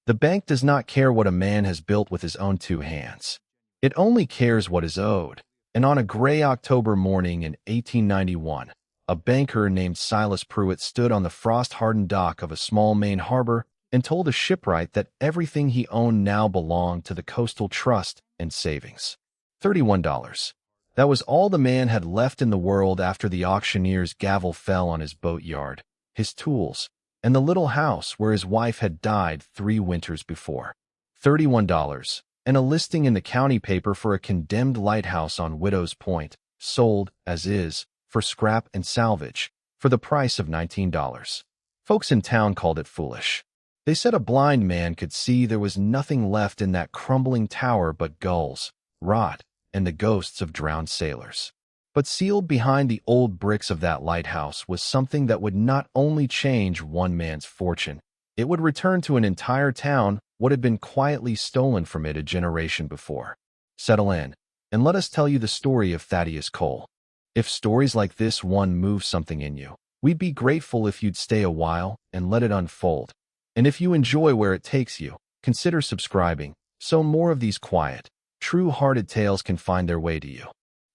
The bank does not care what a man has built with his own two hands. It only cares what is owed. And on a gray October morning in 1891, a banker named Silas Pruitt stood on the frost-hardened dock of a small Maine harbor and told a shipwright that everything he owned now belonged to the Coastal Trust and Savings. $31. That was all the man had left in the world after the auctioneer's gavel fell on his boatyard, his tools, and the little house where his wife had died 3 winters before. $31, and a listing in the county paper for a condemned lighthouse on Widow's Point, sold, as is, for scrap and salvage, for the price of $19. Folks in town called it foolish. They said a blind man could see there was nothing left in that crumbling tower but gulls, rot, and the ghosts of drowned sailors. But sealed behind the old bricks of that lighthouse was something that would not only change one man's fortune, it would return to an entire town what had been quietly stolen from it a generation before. Settle in, and let us tell you the story of Thaddeus Cole. If stories like this one move something in you, we'd be grateful if you'd stay a while and let it unfold. And if you enjoy where it takes you, consider subscribing, so more of these quiet, true-hearted tales can find their way to you.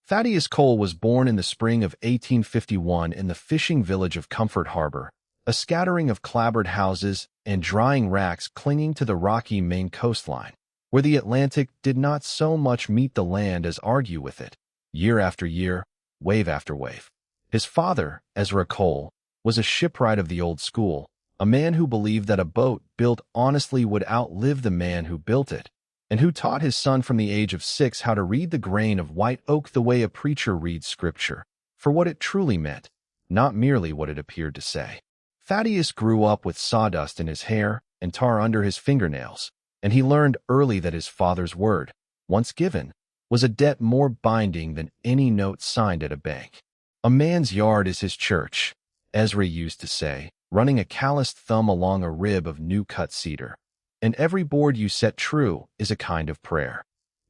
Thaddeus Cole was born in the spring of 1851 in the fishing village of Comfort Harbor, a scattering of clapboard houses and drying racks clinging to the rocky Maine coastline, where the Atlantic did not so much meet the land as argue with it, year after year, wave after wave. His father, Ezra Cole, was a shipwright of the old school, a man who believed that a boat built honestly would outlive the man who built it, and who taught his son from the age of 6 how to read the grain of white oak the way a preacher reads scripture, for what it truly meant, not merely what it appeared to say. Thaddeus grew up with sawdust in his hair and tar under his fingernails, and he learned early that his father's word, once given, was a debt more binding than any note signed at a bank. A man's yard is his church, Ezra used to say, running a calloused thumb along a rib of new-cut cedar. And every board you set true is a kind of prayer.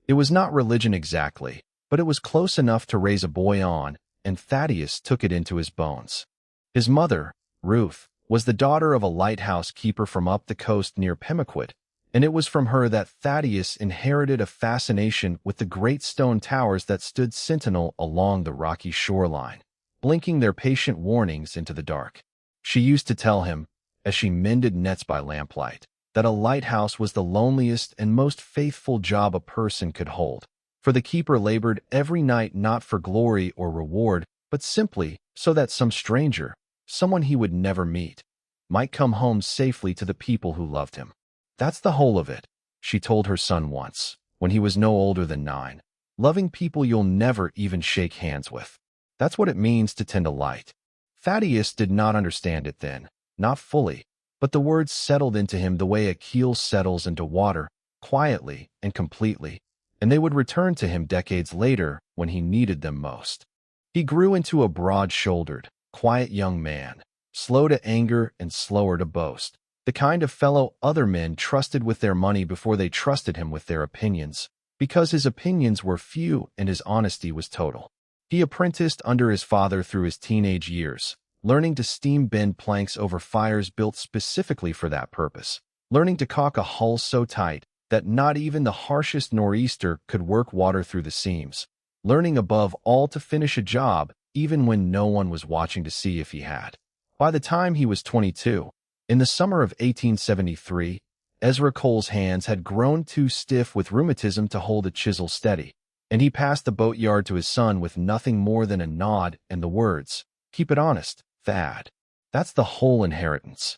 It was not religion exactly, but it was close enough to raise a boy on, and Thaddeus took it into his bones. His mother, Ruth, was the daughter of a lighthouse keeper from up the coast near Pemaquid, and it was from her that Thaddeus inherited a fascination with the great stone towers that stood sentinel along the rocky shoreline, blinking their patient warnings into the dark. She used to tell him, as she mended nets by lamplight, that a lighthouse was the loneliest and most faithful job a person could hold, for the keeper labored every night not for glory or reward, but simply so that some stranger, someone he would never meet, might come home safely to the people who loved him. That's the whole of it, she told her son once, when he was no older than 9. Loving people you'll never even shake hands with. That's what it means to tend a light. Thaddeus did not understand it then, not fully, but the words settled into him the way a keel settles into water, quietly and completely, and they would return to him decades later when he needed them most. He grew into a broad-shouldered, quiet young man, slow to anger and slower to boast, the kind of fellow other men trusted with their money before they trusted him with their opinions, because his opinions were few and his honesty was total. He apprenticed under his father through his teenage years, learning to steam-bend planks over fires built specifically for that purpose, learning to caulk a hull so tight that not even the harshest nor'easter could work water through the seams, learning above all to finish a job even when no one was watching to see if he had. By the time he was 22, in the summer of 1873, Ezra Cole's hands had grown too stiff with rheumatism to hold a chisel steady, and he passed the boatyard to his son with nothing more than a nod and the words, "Keep it honest, Thad." That's the whole inheritance.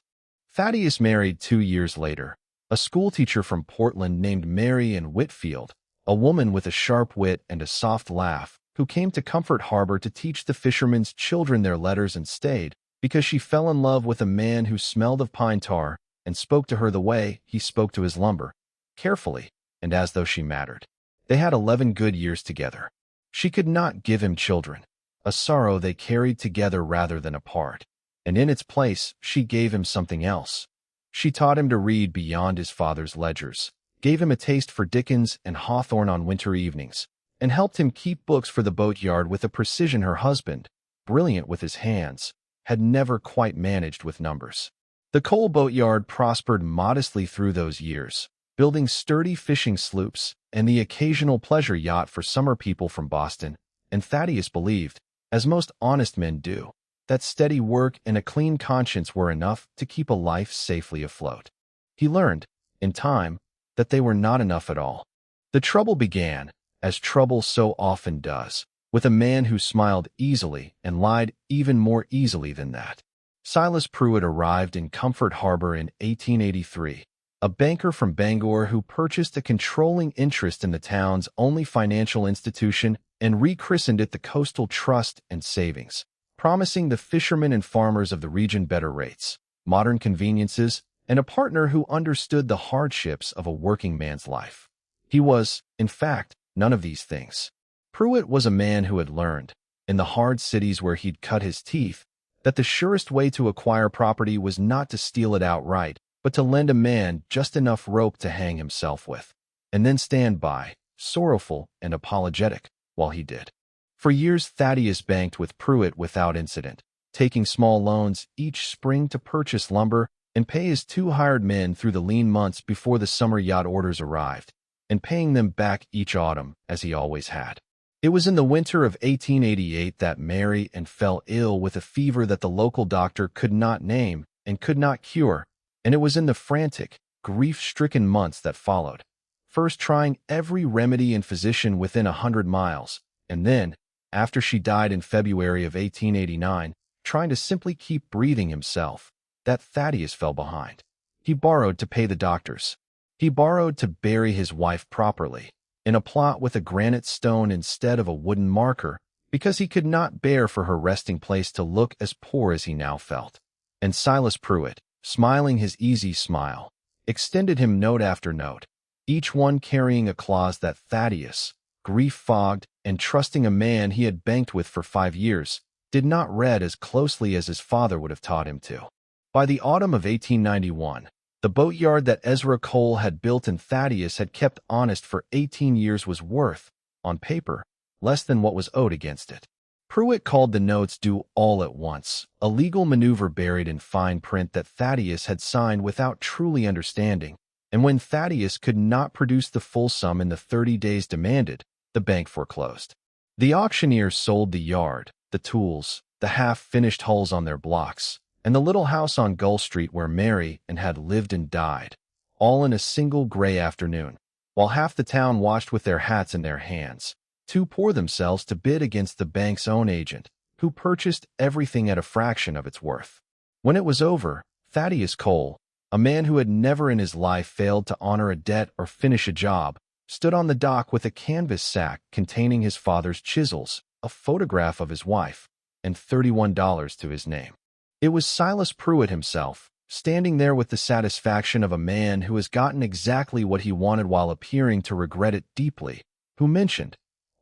Thaddeus married 2 years later, a schoolteacher from Portland named Mary Ann Whitfield, a woman with a sharp wit and a soft laugh, who came to Comfort Harbor to teach the fishermen's children their letters and stayed, because she fell in love with a man who smelled of pine tar and spoke to her the way he spoke to his lumber, carefully, and as though she mattered. They had 11 good years together. She could not give him children, a sorrow they carried together rather than apart, and in its place she gave him something else. She taught him to read beyond his father's ledgers, gave him a taste for Dickens and Hawthorne on winter evenings, and helped him keep books for the boatyard with a precision her husband, brilliant with his hands, had never quite managed with numbers. The Cole boatyard prospered modestly through those years, building sturdy fishing sloops and the occasional pleasure yacht for summer people from Boston, and Thaddeus believed, as most honest men do, that steady work and a clean conscience were enough to keep a life safely afloat. He learned, in time, that they were not enough at all. The trouble began, as trouble so often does, with a man who smiled easily and lied even more easily than that. Silas Pruitt arrived in Comfort Harbor in 1883, a banker from Bangor who purchased a controlling interest in the town's only financial institution and rechristened it the Coastal Trust and Savings, promising the fishermen and farmers of the region better rates, modern conveniences, and a partner who understood the hardships of a working man's life. He was, in fact, none of these things. Pruitt was a man who had learned, in the hard cities where he'd cut his teeth, that the surest way to acquire property was not to steal it outright, but to lend a man just enough rope to hang himself with, and then stand by, sorrowful and apologetic, while he did. For years Thaddeus banked with Pruitt without incident, taking small loans each spring to purchase lumber and pay his 2 hired men through the lean months before the summer yacht orders arrived, and paying them back each autumn, as he always had. It was in the winter of 1888 that Mary Ann fell ill with a fever that the local doctor could not name and could not cure, and it was in the frantic, grief-stricken months that followed, first trying every remedy and physician within 100 miles, and then, after she died in February of 1889, trying to simply keep breathing himself, that Thaddeus fell behind. He borrowed to pay the doctors. He borrowed to bury his wife properly, in a plot with a granite stone instead of a wooden marker, because he could not bear for her resting place to look as poor as he now felt. And Silas Pruitt, smiling his easy smile, extended him note after note, each one carrying a clause that Thaddeus, grief-fogged and trusting a man he had banked with for 5 years, did not read as closely as his father would have taught him to. By the autumn of 1891, the boatyard that Ezra Cole had built and Thaddeus had kept honest for 18 years was worth, on paper, less than what was owed against it. Pruitt called the notes due all at once, a legal maneuver buried in fine print that Thaddeus had signed without truly understanding, and when Thaddeus could not produce the full sum in the 30 days demanded, the bank foreclosed. The auctioneers sold the yard, the tools, the half-finished hulls on their blocks, and the little house on Gull Street where Mary Ann had lived and died, all in a single gray afternoon, while half the town watched with their hats in their hands, too poor themselves to bid against the bank's own agent, who purchased everything at a fraction of its worth. When it was over, Thaddeus Cole, a man who had never in his life failed to honor a debt or finish a job, stood on the dock with a canvas sack containing his father's chisels, a photograph of his wife, and $31 to his name. It was Silas Pruitt himself, standing there with the satisfaction of a man who has gotten exactly what he wanted while appearing to regret it deeply, who mentioned,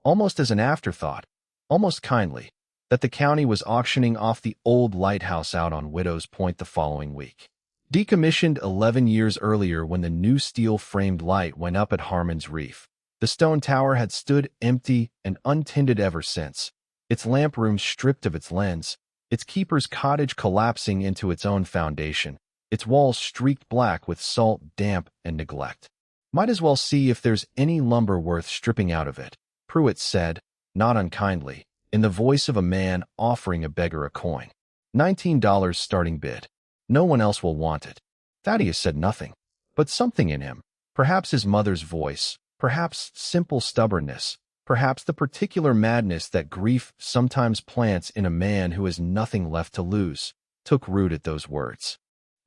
almost as an afterthought, almost kindly, that the county was auctioning off the old lighthouse out on Widow's Point the following week. Decommissioned 11 years earlier when the new steel-framed light went up at Harmon's Reef, the stone tower had stood empty and untended ever since, its lamp room stripped of its lens, its keeper's cottage collapsing into its own foundation, its walls streaked black with salt, damp, and neglect. Might as well see if there's any lumber worth stripping out of it, Pruitt said, not unkindly, in the voice of a man offering a beggar a coin. $19 starting bid. No one else will want it. Thaddeus said nothing, but something in him, perhaps his mother's voice, perhaps simple stubbornness, perhaps the particular madness that grief sometimes plants in a man who has nothing left to lose, took root at those words.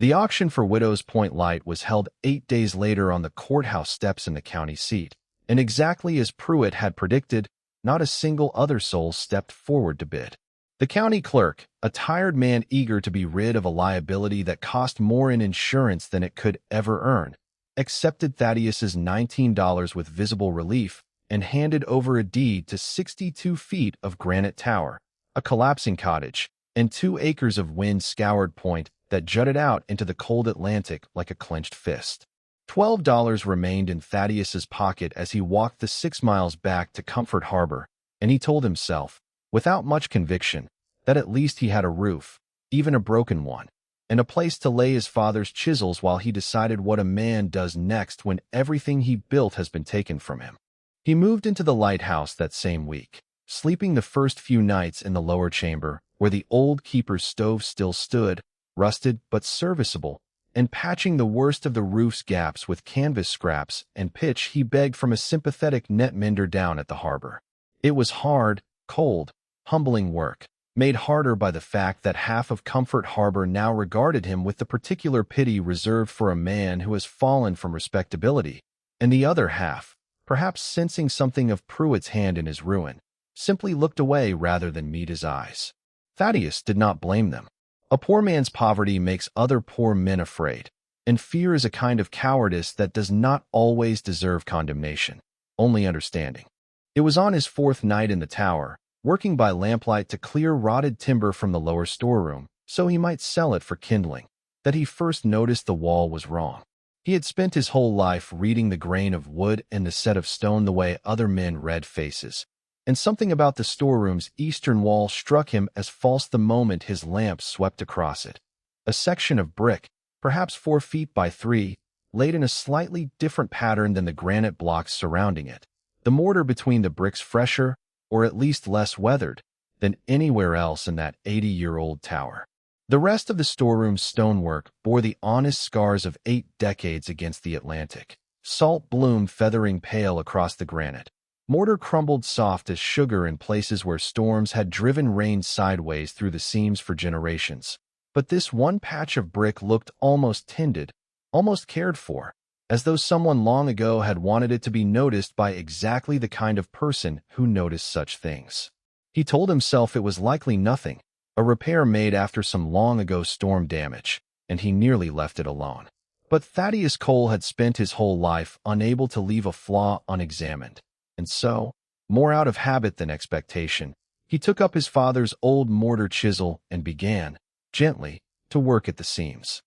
The auction for Widow's Point Light was held 8 days later on the courthouse steps in the county seat, and exactly as Pruitt had predicted, not a single other soul stepped forward to bid. The county clerk, a tired man eager to be rid of a liability that cost more in insurance than it could ever earn, accepted Thaddeus's $19 with visible relief and handed over a deed to 62 feet of granite tower, a collapsing cottage, and 2 acres of wind-scoured point that jutted out into the cold Atlantic like a clenched fist. $12 remained in Thaddeus's pocket as he walked the 6 miles back to Comfort Harbor, and he told himself, without much conviction, that at least he had a roof, even a broken one, and a place to lay his father's chisels while he decided what a man does next when everything he built has been taken from him. He moved into the lighthouse that same week, sleeping the first few nights in the lower chamber, where the old keeper's stove still stood, rusted but serviceable, and patching the worst of the roof's gaps with canvas scraps and pitch he begged from a sympathetic net mender down at the harbor. It was hard, cold, humbling work, made harder by the fact that half of Comfort Harbor now regarded him with the particular pity reserved for a man who has fallen from respectability, and the other half, perhaps sensing something of Pruitt's hand in his ruin, simply looked away rather than meet his eyes. Thaddeus did not blame them. A poor man's poverty makes other poor men afraid, and fear is a kind of cowardice that does not always deserve condemnation, only understanding. It was on his fourth night in the tower, working by lamplight to clear rotted timber from the lower storeroom, so he might sell it for kindling, that he first noticed the wall was wrong. He had spent his whole life reading the grain of wood and the set of stone the way other men read faces, and something about the storeroom's eastern wall struck him as false the moment his lamp swept across it. A section of brick, perhaps 4 feet by 3, laid in a slightly different pattern than the granite blocks surrounding it, the mortar between the bricks fresher, or at least less weathered, than anywhere else in that 80-year-old tower. The rest of the storeroom's stonework bore the honest scars of 8 decades against the Atlantic, salt bloom feathering pale across the granite. Mortar crumbled soft as sugar in places where storms had driven rain sideways through the seams for generations. But this one patch of brick looked almost tended, almost cared for, as though someone long ago had wanted it to be noticed by exactly the kind of person who noticed such things. He told himself it was likely nothing, a repair made after some long-ago storm damage, and he nearly left it alone. But Thaddeus Cole had spent his whole life unable to leave a flaw unexamined, and so, more out of habit than expectation, he took up his father's old mortar chisel and began, gently, to work at the seams.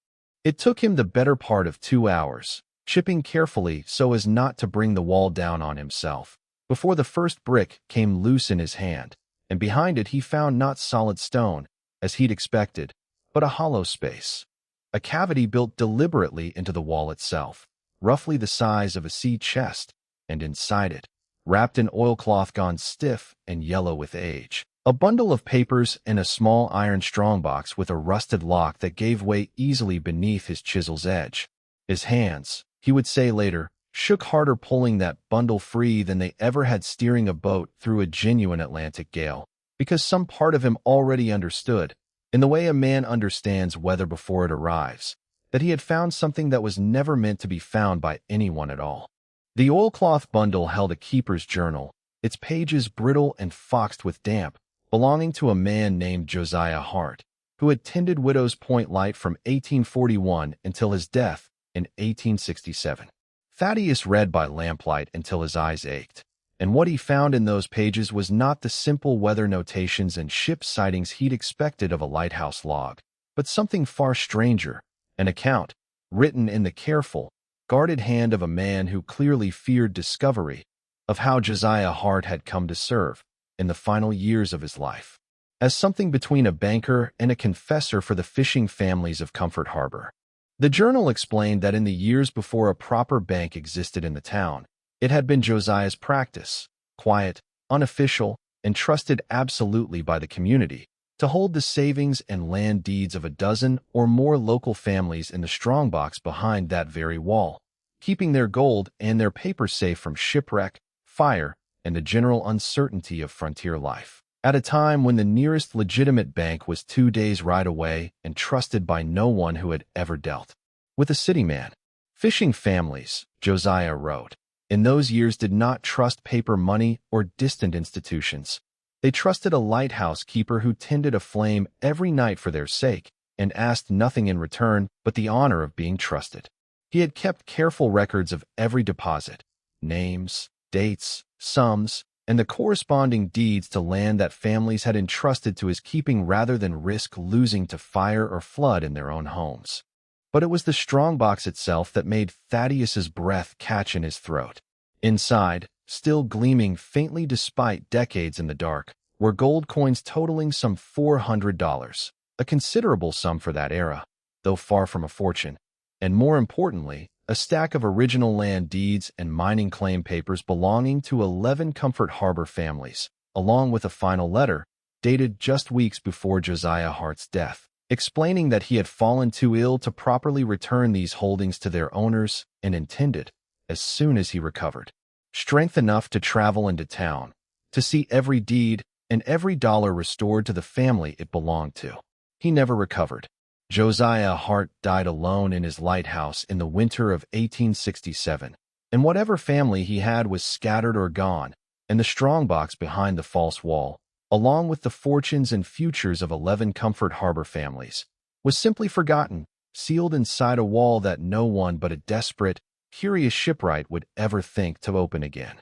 It took him the better part of 2 hours, chipping carefully so as not to bring the wall down on himself, before the first brick came loose in his hand, and behind it he found not solid stone, as he'd expected, but a hollow space. A cavity built deliberately into the wall itself, roughly the size of a sea chest, and inside it, wrapped in oilcloth gone stiff and yellow with age, a bundle of papers and a small iron strongbox with a rusted lock that gave way easily beneath his chisel's edge. His hands, he would say later, shook harder pulling that bundle free than they ever had steering a boat through a genuine Atlantic gale, because some part of him already understood, in the way a man understands weather before it arrives, that he had found something that was never meant to be found by anyone at all. The oilcloth bundle held a keeper's journal, its pages brittle and foxed with damp, belonging to a man named Josiah Hart, who had tended Widow's Point Light from 1841 until his death in 1867. Thaddeus read by lamplight until his eyes ached, and what he found in those pages was not the simple weather notations and ship sightings he'd expected of a lighthouse log, but something far stranger, an account, written in the careful, guarded hand of a man who clearly feared discovery, of how Josiah Hart had come to serve, in the final years of his life, as something between a banker and a confessor for the fishing families of Comfort Harbor. The journal explained that in the years before a proper bank existed in the town, it had been Josiah's practice, quiet, unofficial, and trusted absolutely by the community, to hold the savings and land deeds of a dozen or more local families in the strongbox behind that very wall, keeping their gold and their paper safe from shipwreck, fire, and the general uncertainty of frontier life, at a time when the nearest legitimate bank was 2 days' ride away and trusted by no one who had ever dealt with a city man. Fishing families, Josiah wrote, in those years did not trust paper money or distant institutions. They trusted a lighthouse keeper who tended a flame every night for their sake and asked nothing in return but the honor of being trusted. He had kept careful records of every deposit, names, dates, sums, and the corresponding deeds to land that families had entrusted to his keeping rather than risk losing to fire or flood in their own homes. But it was the strongbox itself that made Thaddeus's breath catch in his throat. Inside, still gleaming faintly despite decades in the dark, were gold coins totaling some $400, a considerable sum for that era. though far from a fortune, and more importantly, a stack of original land deeds and mining claim papers belonging to 11 Comfort Harbor families, along with a final letter, dated just weeks before Josiah Hart's death, explaining that he had fallen too ill to properly return these holdings to their owners and intended, as soon as he recovered, strength enough to travel into town, to see every deed and every dollar restored to the family it belonged to. He never recovered. Josiah Hart died alone in his lighthouse in the winter of 1867, and whatever family he had was scattered or gone, and the strongbox behind the false wall, along with the fortunes and futures of 11 Comfort Harbor families, was simply forgotten, sealed inside a wall that no one but a desperate, curious shipwright would ever think to open again.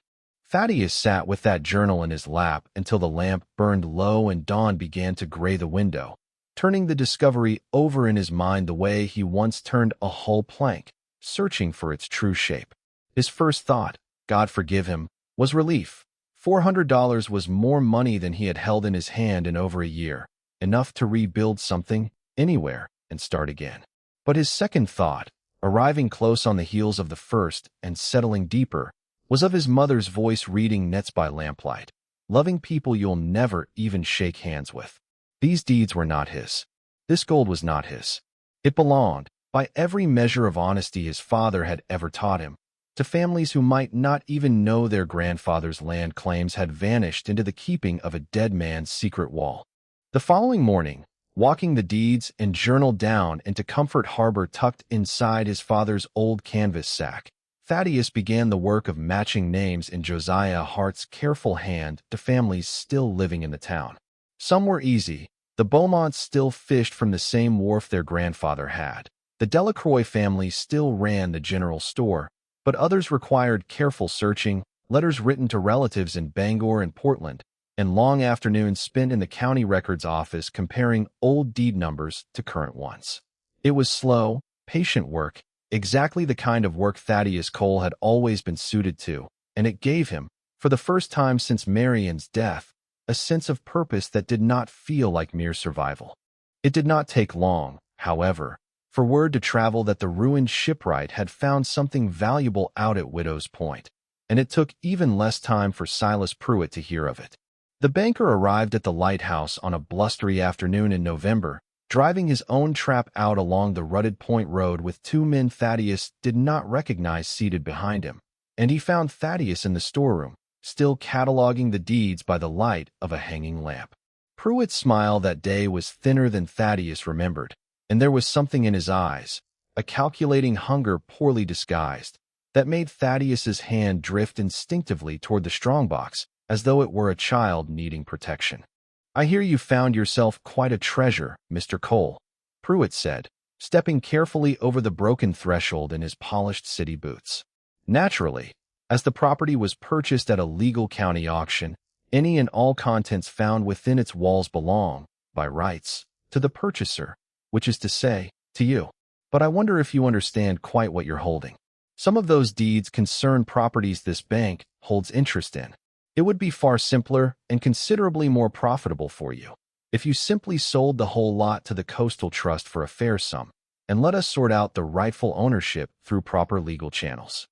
Thaddeus sat with that journal in his lap until the lamp burned low and dawn began to gray the window, turning the discovery over in his mind the way he once turned a hull plank, searching for its true shape. His first thought, God forgive him, was relief. $400 was more money than he had held in his hand in over a year, enough to rebuild something, anywhere, and start again. But his second thought, arriving close on the heels of the first and settling deeper, was of his mother's voice reading Nets by lamplight, loving people you'll never even shake hands with. These deeds were not his. This gold was not his. It belonged, by every measure of honesty his father had ever taught him, to families who might not even know their grandfather's land claims had vanished into the keeping of a dead man's secret wall. The following morning, walking the deeds and journal down into Comfort Harbor tucked inside his father's old canvas sack, Thaddeus began the work of matching names in Josiah Hart's careful hand to families still living in the town. Some were easy. The Beaumonts still fished from the same wharf their grandfather had. The Delacroix family still ran the general store, but others required careful searching, letters written to relatives in Bangor and Portland, and long afternoons spent in the county records office comparing old deed numbers to current ones. It was slow, patient work, exactly the kind of work Thaddeus Cole had always been suited to, and it gave him, for the first time since Marion's death, a sense of purpose that did not feel like mere survival. It did not take long, however, for word to travel that the ruined shipwright had found something valuable out at Widow's Point, and it took even less time for Silas Pruitt to hear of it. The banker arrived at the Lighthouse on a blustery afternoon in November, driving his own trap out along the rutted Point Road with two men Thaddeus did not recognize seated behind him, and he found Thaddeus in the storeroom, still cataloging the deeds by the light of a hanging lamp. Pruitt's smile that day was thinner than Thaddeus remembered, and there was something in his eyes, a calculating hunger poorly disguised, that made Thaddeus's hand drift instinctively toward the strongbox, as though it were a child needing protection. "I hear you found yourself quite a treasure, Mr. Cole," Pruitt said, stepping carefully over the broken threshold in his polished city boots. Naturally, as the property was purchased at a legal county auction, any and all contents found within its walls belong, by rights, to the purchaser, which is to say, to you. But I wonder if you understand quite what you're holding. Some of those deeds concern properties this bank holds interest in. It would be far simpler and considerably more profitable for you if you simply sold the whole lot to the Coastal Trust for a fair sum, and let us sort out the rightful ownership through proper legal channels.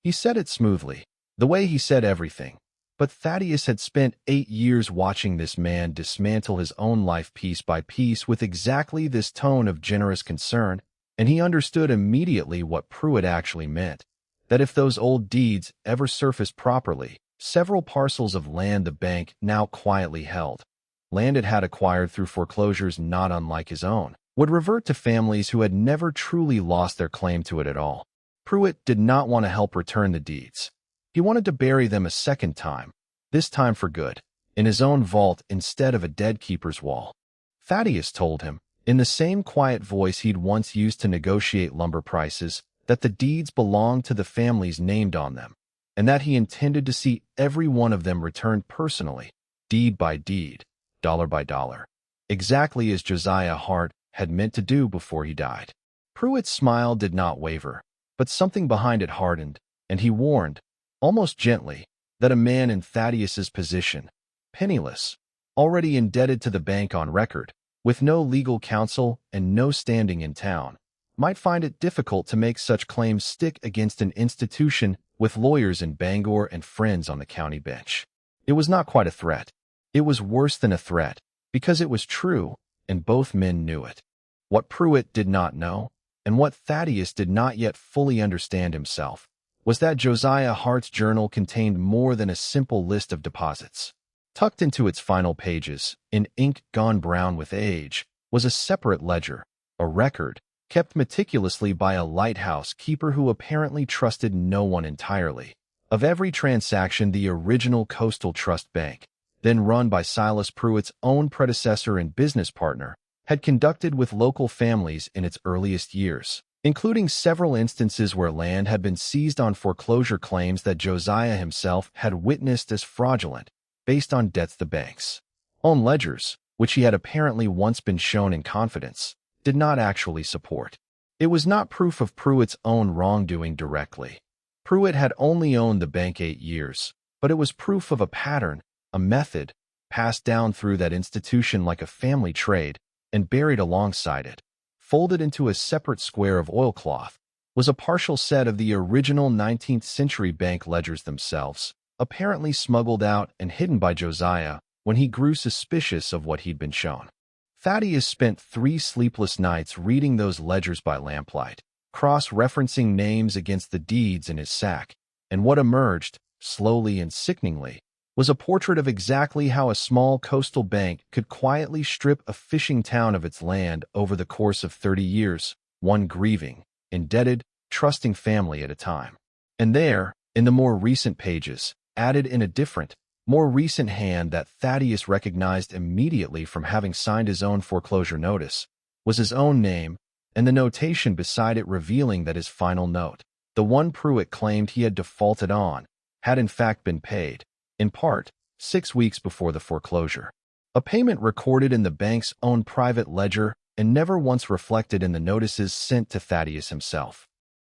He said it smoothly, the way he said everything, but Thaddeus had spent 8 years watching this man dismantle his own life piece by piece with exactly this tone of generous concern, and he understood immediately what Pruitt actually meant, that if those old deeds ever surfaced properly, several parcels of land the bank now quietly held, land it had acquired through foreclosures not unlike his own, would revert to families who had never truly lost their claim to it at all. Pruitt did not want to help return the deeds. He wanted to bury them a second time, this time for good, in his own vault instead of a dead keeper's wall. Thaddeus told him, in the same quiet voice he'd once used to negotiate lumber prices, that the deeds belonged to the families named on them, and that he intended to see every one of them returned personally, deed by deed, dollar by dollar, exactly as Josiah Hart had meant to do before he died. Pruitt's smile did not waver, but something behind it hardened, and he warned, almost gently, that a man in Thaddeus's position, penniless, already indebted to the bank on record, with no legal counsel and no standing in town, might find it difficult to make such claims stick against an institution with lawyers in Bangor and friends on the county bench. It was not quite a threat. It was worse than a threat, because it was true, and both men knew it. What Pruitt did not know, and what Thaddeus did not yet fully understand himself, was that Josiah Hart's journal contained more than a simple list of deposits. Tucked into its final pages, in ink gone brown with age, was a separate ledger, a record, kept meticulously by a lighthouse keeper who apparently trusted no one entirely, of every transaction the original Coastal Trust Bank, then run by Silas Pruitt's own predecessor and business partner, had conducted with local families in its earliest years, including several instances where land had been seized on foreclosure claims that Josiah himself had witnessed as fraudulent, based on debts the bank's own ledgers, which he had apparently once been shown in confidence, did not actually support. It was not proof of Pruitt's own wrongdoing directly. Pruitt had only owned the bank 8 years, but it was proof of a pattern, a method, passed down through that institution like a family trade, and buried alongside it, folded into a separate square of oilcloth, was a partial set of the original 19th-century bank ledgers themselves, apparently smuggled out and hidden by Josiah when he grew suspicious of what he'd been shown. Thaddeus spent 3 sleepless nights reading those ledgers by lamplight, cross-referencing names against the deeds in his sack, and what emerged, slowly and sickeningly, was a portrait of exactly how a small coastal bank could quietly strip a fishing town of its land over the course of 30 years, one grieving, indebted, trusting family at a time. And there, in the more recent pages, added in a different, more recent hand that Thaddeus recognized immediately from having signed his own foreclosure notice, was his own name, and the notation beside it revealing that his final note, the one Pruitt claimed he had defaulted on, had in fact been paid, in part, 6 weeks before the foreclosure. A payment recorded in the bank's own private ledger and never once reflected in the notices sent to Thaddeus himself.